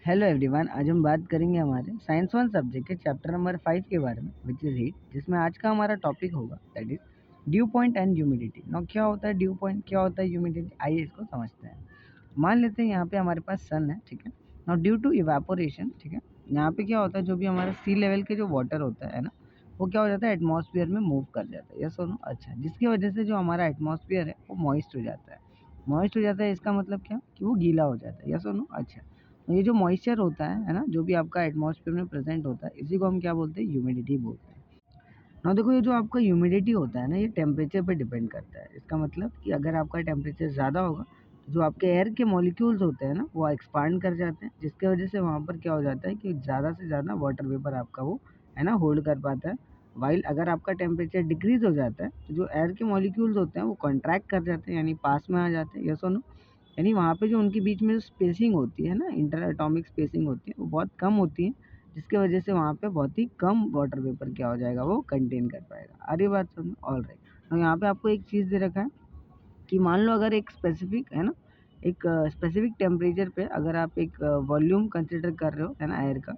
Hello everyone, आज हम बात करेंगे हमारे साइंस वन सब्जेक्ट के चैप्टर नंबर 5 के बारे में, विच इज़ हीट, जिसमें आज का हमारा टॉपिक होगा that is dew point and humidity. No, क्या होता है ड्यू पॉइंट, क्या होता है ह्यूमिडिटी, आइए इसको समझते हैं। मान लेते हैं यहाँ पे हमारे पास सन है, ठीक है। नाउ ड्यू टू इवेपोरेशन, ठीक है, यहाँ पे क्या होता है, जो भी हमारा सी लेवल के जो वाटर होता है ना, वो क्या हो जाता है, एटमॉस्फेयर में मूव कर जाता है, यस और नो। अच्छा, जिसकी वजह से जो हमारा एटमॉस्फेयर है वो मॉइस्ट हो जाता है। मॉइस्ट हो जाता है, इसका मतलब क्या कि वो गीला हो जाता है, यस और नो। अच्छा, ये जो मॉइस्चर होता है ना, जो भी आपका एटमॉस्फेयर में प्रेजेंट होता है, इसी को हम क्या बोलते हैं, ह्यूमिडिटी बोलते हैं। ना देखो, ये जो आपका ह्यूमिडिटी होता है ना, ये टेम्परेचर पे डिपेंड करता है। इसका मतलब कि अगर आपका टेम्परेचर ज़्यादा होगा तो जो आपके एयर के मॉलिक्यूल्स होते हैं ना, वो एक्सपांड कर जाते हैं, जिसकी वजह से वहाँ पर क्या हो जाता है कि ज़्यादा से ज़्यादा वाटर वेपर आपका वो है ना होल्ड कर पाता है। वाइल अगर आपका टेम्परेचर डिक्रीज हो जाता है तो जो एयर के मॉलिक्यूल्स होते हैं वो कॉन्ट्रैक्ट कर जाते हैं, यानी पास में आ जाते हैं, यस और नो। यानी वहाँ पे जो उनके बीच में जो स्पेसिंग होती है ना, इंटर एटॉमिक स्पेसिंग होती है, वो बहुत कम होती है, जिसकी वजह से वहाँ पे बहुत ही कम वाटर वेपर क्या हो जाएगा, वो कंटेन कर पाएगा। आ रही बात समझ? All right. तो यहाँ पे आपको एक चीज़ दे रखा है कि मान लो अगर एक स्पेसिफिक है ना, एक स्पेसिफिक टेम्परेचर पे अगर आप एक वॉल्यूम कंसिडर कर रहे हो है ना एयर का,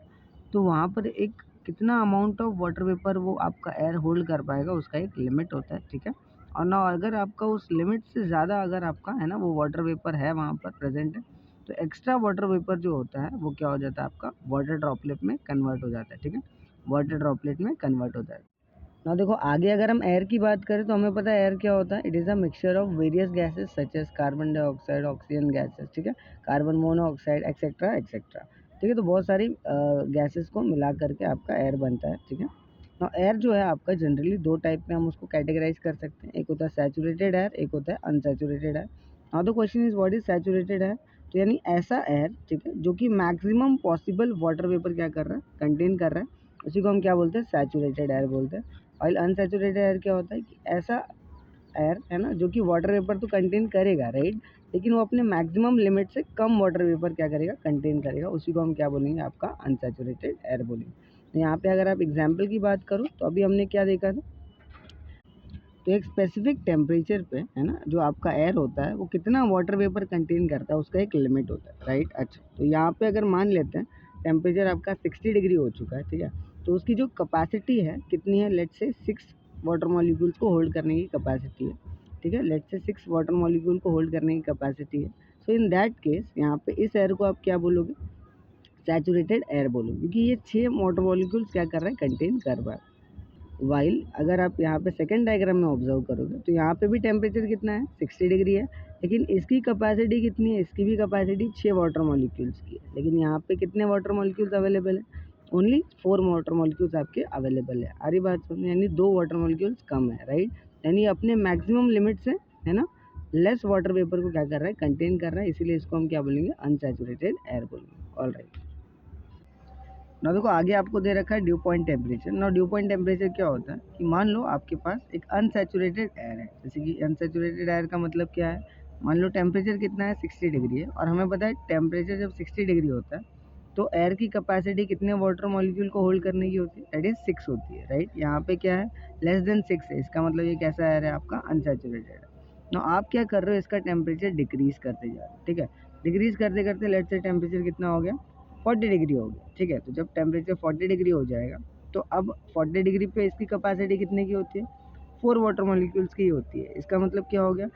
तो वहाँ पर एक कितना अमाउंट ऑफ वाटर वेपर वो आपका एयर होल्ड कर पाएगा, उसका एक लिमिट होता है, ठीक है। और ना अगर आपका उस लिमिट से ज़्यादा अगर आपका है ना वो वाटर वेपर है वहाँ पर प्रेजेंट है, तो एक्स्ट्रा वाटर वेपर जो होता है वो क्या हो जाता है, आपका वाटर ड्रॉपलेट में कन्वर्ट हो जाता है, ठीक है। वाटर ड्रॉपलेट में कन्वर्ट होता है। ना देखो, आगे अगर हम एयर की बात करें तो हमें पता है एयर क्या होता है, it is a mixture of various gases such as carbon dioxide, oxygen gases, ठीक है, कार्बन मोनोऑक्साइड एक्सेट्रा एक्सेट्रा, ठीक है। तो बहुत सारी गैसेस को मिला करके आपका एयर बनता है, ठीक है। ना एयर जो है आपका जनरली दो टाइप में हम उसको कैटेगराइज कर सकते हैं, एक होता है सैचुरेटेड एयर, एक होता है unsaturated air. Now the question is what is saturated air. तो यानी ऐसा एयर, ठीक है, जो कि मैक्सिमम पॉसिबल वाटर वेपर क्या कर रहा है, कंटेन कर रहा है, उसी को हम क्या बोलते हैं, सैचुरेटेड एयर बोलते हैं। और अनसैचुरेटेड एयर क्या होता है कि ऐसा एयर है ना जो कि वाटर वेपर तो कंटेन करेगा, राइट, लेकिन वो अपने मैक्सिमम लिमिट से कम वाटर वेपर क्या करेगा, कंटेन करेगा, उसी को हम क्या बोलेंगे, आपका अनसैचुरेटेड एयर बोलेंगे। तो यहाँ पे अगर आप एग्जाम्पल की बात करो तो अभी हमने क्या देखा था, तो एक स्पेसिफिक टेम्परेचर पे है ना जो आपका एयर होता है वो कितना वाटर वेपर कंटेन करता है, उसका एक लिमिट होता है, राइट। अच्छा, तो यहाँ पे अगर मान लेते हैं टेम्परेचर आपका 60 डिग्री हो चुका है, ठीक है, तो उसकी जो कैपेसिटी है कितनी है, लेट से 6 वाटर मॉलिक्यूल्स को होल्ड करने की कैपेसिटी है, ठीक है, लेट से 6 वाटर मॉलिक्यूल को होल्ड करने की कैपेसिटी है। सो इन दैट केस यहाँ पे इस एयर को आप क्या बोलोगे, सैचुरेटेड एयर बोलोगे, क्योंकि ये 6 वाटर मॉलिक्यूल्स क्या कर रहे हैं, कंटेन कर रहा है। वाइल अगर आप यहाँ पे सेकंड डायग्राम में ऑब्जर्व करोगे तो यहाँ पे भी टेम्परेचर कितना है, 60 डिग्री है, लेकिन इसकी कैपेसिटी कितनी है, इसकी भी कैपेसिटी 6 वाटर मॉलिक्यूल्स की है, लेकिन यहाँ पे कितने वाटर मॉलिक्यूल्स अवेलेबल है, ओनली 4 वाटर मॉलिक्यूल्स आपके अवेलेबल है। अरे बात समझ, यानी 2 वाटर मॉलिक्यूल्स कम है, राइट, यानी अपने मैक्सिमम लिमिट से है ना लेस वाटर वेपर को क्या कर रहा है, कंटेन कर रहा है, इसीलिए इसको हम क्या बोलेंगे, अनसैचुरेटेड एयर बोलेंगे। All right. ना देखो, आगे आपको दे रखा है ड्यू पॉइंट टेम्परेचर। ना ड्यू पॉइंट टेम्परेचर क्या होता है कि मान लो आपके पास एक अनसैचुरेटेड एयर है, जैसे कि अनसैचुरेटेड एयर का मतलब क्या है, मान लो टेम्परेचर कितना है, 60 डिग्री है, और हमें पता है टेम्परेचर जब 60 डिग्री होता है तो एयर की कैपेसिटी कितने वाटर मॉलिक्यूल को होल्ड करने की होती है, दैट इज 6 होती है, राइट। यहाँ पे क्या है, लेस देन 6 है, इसका मतलब ये कैसा एयर है, आपका अनसैचुरेटेड है। ना आप क्या कर रहे हो, इसका टेम्परेचर डिक्रीज करते जा रहे हो, ठीक है, डिक्रीज करते करते लेट से टेम्परेचर कितना हो गया, 40 डिग्री हो गया, ठीक है। तो जब टेम्परेचर 40 डिग्री हो जाएगा तो अब 40 डिग्री पे इसकी कैपेसिटी कितने की होती है, 4 वाटर मॉलिक्यूल्स की होती है। इसका मतलब क्या हो गया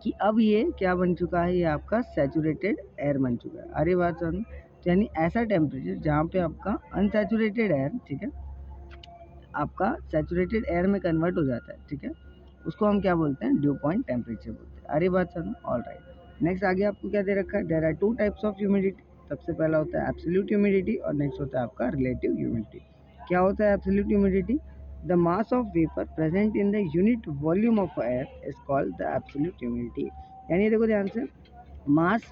कि अब ये क्या बन चुका है, ये आपका सैचुरेटेड एयर बन चुका है। अरे बात समझ, यानी ऐसा टेम्परेचर जहाँ पे आपका अनसैचुरेटेड एयर, ठीक है, आपका सैचुरेटेड एयर में कन्वर्ट हो जाता है, ठीक है, उसको हम क्या बोलते हैं, ड्यू पॉइंट टेम्परेचर बोलते हैं। अरे बात समझ, ऑल राइट। नेक्स्ट आगे आपको क्या दे रखा है, there are 2 types of humidity. सबसे पहला होता है एब्सोल्यूट ह्यूमिडिटी और नेक्स्ट होता है आपका रिलेटिव ह्यूमिडिटी। क्या होता है absolute humidity, the mass of vapour present in the unit volume of air is called the absolute humidity. यानी देखो ध्यान से, मास,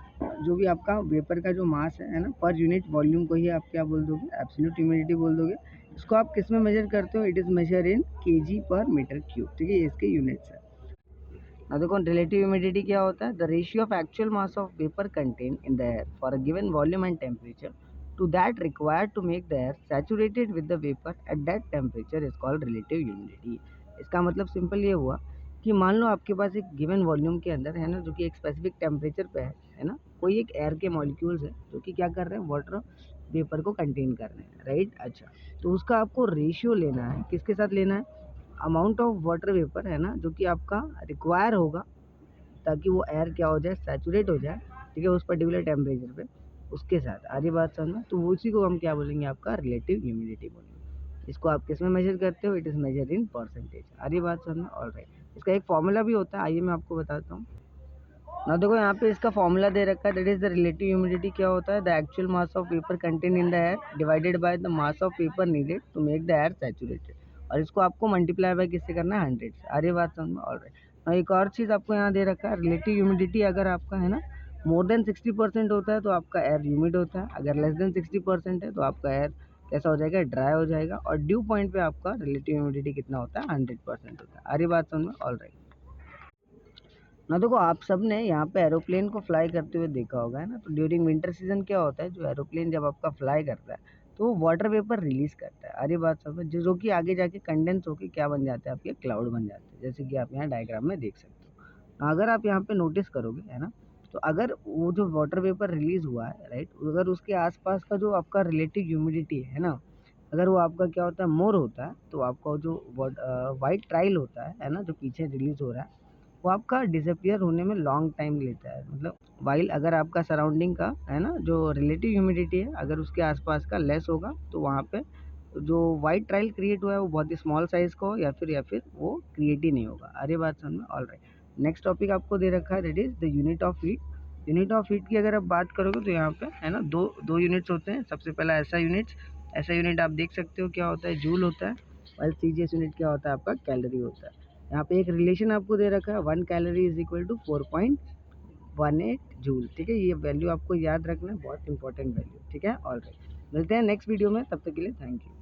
जो भी आपका वेपर का जो मास है ना, पर यूनिट वॉल्यूम को ही आप क्या बोल दोगे, एब्सोल्यूट ह्यूमिडिटी बोल दोगे। इसको आप किस में मेजर करते हो, it is major in KG per metre cube, ठीक है, ये इसके यूनिट्स है। अब देखो, रिलेटिव ह्यूमिडिटी क्या होता है, the ratio of actual mass of vapour content in the air for a given volume and temperature to that required to make the air saturated with the vapour at that temperature is called relative humidity. इसका मतलब simple ये हुआ कि मान लो आपके पास एक given volume के अंदर है ना, जो कि एक स्पेसिफिक टेम्परेचर पे है ना, कोई एक एयर के मॉलिक्यूल्स है जो कि क्या कर रहे हैं, वाटर वेपर को कंटेन कर रहे हैं, राइट। अच्छा, तो उसका आपको रेशियो लेना है, किसके साथ लेना है, अमाउंट ऑफ वाटर वेपर है ना, जो कि आपका रिक्वायर होगा ताकि वो एयर क्या हो जाए, सैचुरेट हो जाए, ठीक है, उस पर्टिकुलर टेम्परेचर पे, उसके साथ। आ रही बात समझ में? तो उसी को हम क्या बोलेंगे, आपका रिलेटिव ह्यूमिडिटी बोलेंगे। इसको आप किस में मेजर करते हो, it is major in percentage. आ रही बात समझ में? ऑलराइट। इसका एक फॉर्मूला भी होता है, आइए मैं आपको बताता हूँ ना। देखो यहाँ पे इसका फॉर्मूला दे रखा है, that is the relative humidity. क्या होता है, the actual mass of vapour content in the air divided by the mass of vapour needed to make the air saturated, और इसको आपको मल्टीप्लाई बाय किससे करना है, 100 से। आ रही बात समझ में? ऑलराइट। एक और चीज़ आपको यहाँ दे रखा है, रिलेटिव ह्यूमिडिटी अगर आपका है ना मोर देन 60% होता है तो आपका एयर ह्यूमिड होता है, अगर लेस देन 60% है तो आपका एयर कैसा हो जाएगा, ड्राई हो जाएगा। और ड्यू पॉइंट पे आपका रिलेटिव ह्यूमिडिटी कितना होता है, 100% होता है। आ रही बात समझ में? ऑलराइट ना। देखो आप सब ने यहाँ पे एरोप्लेन को फ्लाई करते हुए देखा होगा, है ना। तो ड्यूरिंग विंटर सीजन क्या होता है, जो एरोप्लेन जब आपका फ्लाई करता है तो वो वाटर वेपर रिलीज करता है। अरे बात समझ, जो कि आगे जाके कंडेंस होके क्या बन जाते हैं, आपके क्लाउड बन जाते हैं, जैसे कि आप यहाँ डायग्राम में देख सकते हो। अगर आप यहाँ पे नोटिस करोगे, है ना, तो अगर वो जो वाटर वेपर रिलीज हुआ है, राइट, अगर उसके आसपास का जो आपका रिलेटिव ह्यूमिडिटी है ना, अगर वो आपका क्या होता है, मोर होता है, तो आपका जो वाइट ट्राइल होता है ना, जो पीछे रिलीज हो रहा है, वो आपका डिसअपियर होने में लॉन्ग टाइम लेता है। मतलब वाइल अगर आपका सराउंडिंग का है ना जो रिलेटिव ह्यूमिडिटी है, अगर उसके आसपास का लेस होगा तो वहाँ पे जो वाइट ट्रायल क्रिएट हुआ है वो बहुत ही स्मॉल साइज का हो, या फिर वो क्रिएट ही नहीं होगा। अरे बात समझ में? ऑलराइट। नेक्स्ट टॉपिक आपको दे रखा है, that is the unit of heat. Unit of heat की अगर आप बात करोगे तो यहाँ पे है ना दो दो यूनिट्स होते हैं। सबसे पहला ऐसा यूनिट, ऐसा यूनिट आप देख सकते हो क्या होता है, जूल होता है। और सीजीएस यूनिट क्या होता है, आपका कैलोरी होता है। यहाँ पे एक रिलेशन आपको दे रखा है, 1 calorie is equal to 4.18 joule, ठीक है। ये वैल्यू आपको याद रखना है, बहुत इंपॉर्टेंट वैल्यू, ठीक है। ऑलराइट, मिलते हैं नेक्स्ट वीडियो में, तब तक के लिए थैंक यू।